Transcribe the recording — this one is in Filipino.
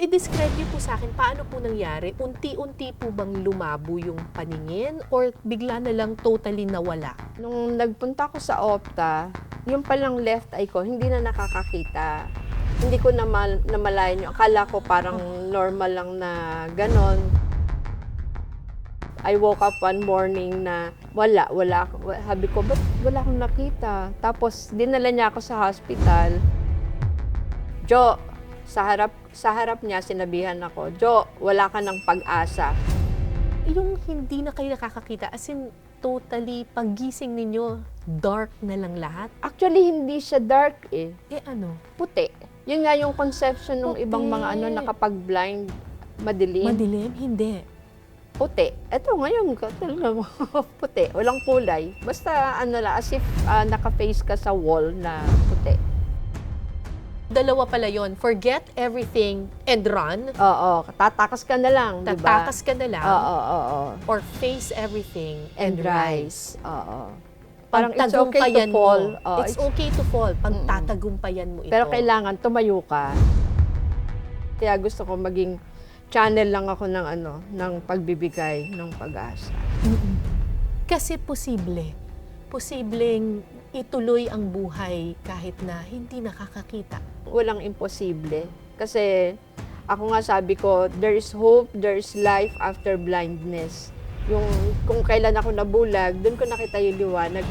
I-describe niyo po sa akin, paano po nangyari? Unti-unti po bang lumabo yung paningin or bigla na lang totally nawala? Nung nagpunta ko sa Opta, yung palang left eye ko, hindi na nakakakita. Hindi ko namalayan yun. Akala ko parang normal lang na ganon. I woke up one morning na wala. Sabi ko, ba't wala akong nakita? Tapos dinala niya ako sa hospital. Jo, sa harap niya sinabihan ako, Jo, wala ka ng pag-asa. Yung hindi na kayo nakakakita, as in totally paggising ninyo, dark na lang lahat? Actually, hindi siya dark eh. Eh ano? Puti. Yun nga yung conception ng Puti. ibang mga nakapag-blind, madilim. Madilim? Hindi. Puti. Ito ngayon, talaga puti. Walang kulay. Basta as if naka-face ka sa wall na puti. Dalawa pala yon. Forget everything and run. Oo, tatakas ka na lang, di ba? Tatakas ka na lang. Oo. Or face everything and rise. Oo. Parang it's okay to Pagtagumpayan fall. mo. It's okay to fall. Pagtatagumpayan mo ito. Pero kailangan tumayo ka. Kaya gusto ko maging channel lang ako ng pagbibigay ng pag-asa. Kasi posibleng ituloy ang buhay kahit na hindi nakakakita. Walang imposible. Kasi ako nga sabi ko, there is hope, there is life after blindness. Yung kung kailan ako nabulag, doon ko nakita yung liwanag.